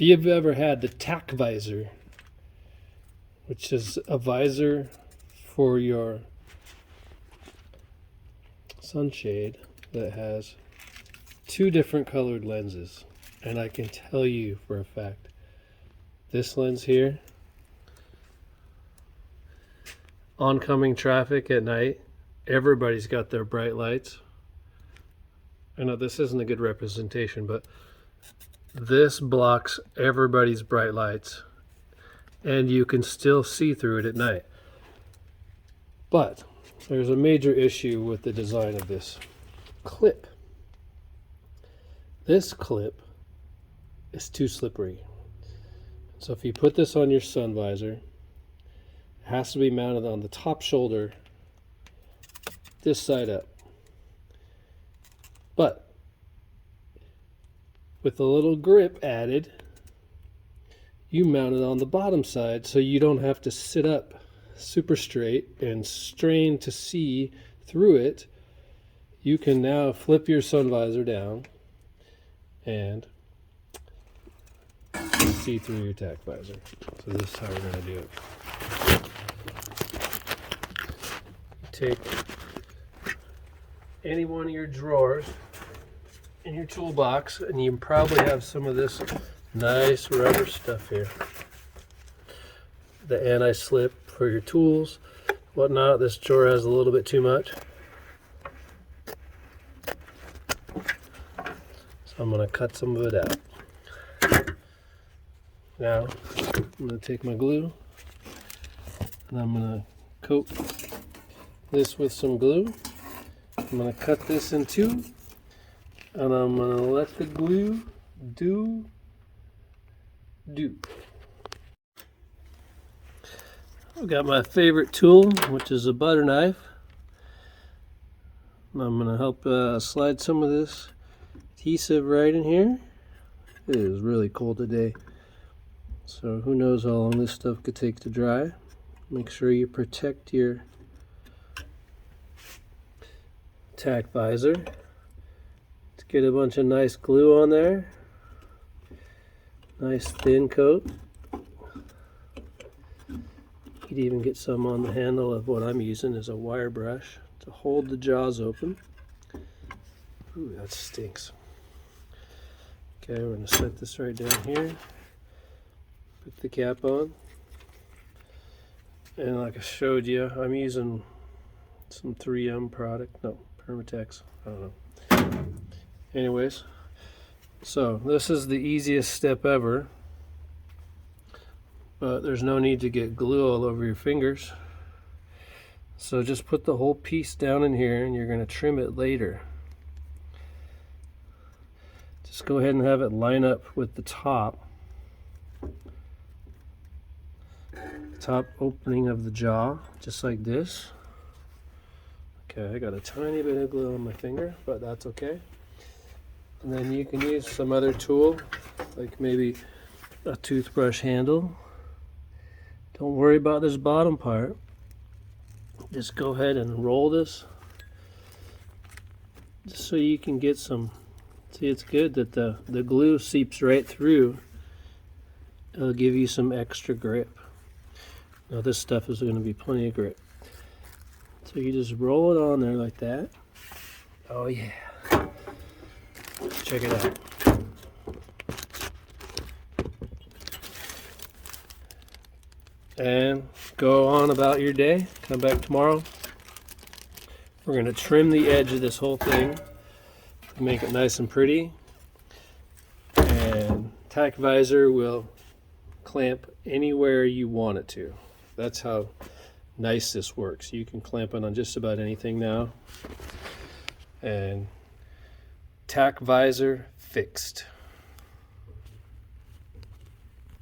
If you've ever had the TacVisor, which is a visor for your sunshade that has two different colored lenses, and I can tell you for a fact, this lens here, oncoming traffic at night, everybody's got their bright lights. I know this isn't a good representation, but this blocks everybody's bright lights, and you can still see through it at night. But there's a major issue with the design of this clip. This clip is too slippery. So if you put this on your sun visor, it has to be mounted on the top shoulder, this side up. But with a little grip added, you mount it on the bottom side so you don't have to sit up super straight and strain to see through it. You can now flip your sun visor down and see through your TacVisor. So this is how we're going to do it. Take any one of your drawers in your toolbox, and you probably have some of this nice rubber stuff here. The anti-slip for your tools, whatnot. This drawer has a little bit too much. So I'm going to cut some of it out. Now, I'm going to take my glue, and I'm going to coat this with some glue. I'm going to cut this in two, and I'm going to let the glue do. I've got my favorite tool, which is a butter knife. I'm going to help slide some of this adhesive right in here. It is really cold today, so who knows how long this stuff could take to dry. Make sure you protect your TacVisor. Let's get a bunch of nice glue on there. Nice thin coat. You could even get some on the handle of what I'm using is a wire brush to hold the jaws open. Ooh, that stinks. Okay, we're going to set this right down here. Put the cap on. And like I showed you, I'm using some 3M product. No, Permatex. I don't know. Anyways, so this is the easiest step ever. But there's no need to get glue all over your fingers. So just put the whole piece down in here, and you're going to trim it later. Just go ahead and have it line up with the top opening of the jaw, just like this. Okay, I got a tiny bit of glue on my finger, but that's okay. And then you can use some other tool, like maybe a toothbrush handle. Don't worry about this bottom part. Just go ahead and roll this, just so you can get some. See, it's good that the glue seeps right through. It'll give you some extra grip. Now this stuff is going to be plenty of grip. So you just roll it on there like that. Oh yeah. Check it out. And go on about your day. Come back tomorrow. We're going to trim the edge of this whole thing to make it nice and pretty. And TacVisor will clamp anywhere you want it to. That's how nice this works. You can clamp it on just about anything now. And TacVisor fixed.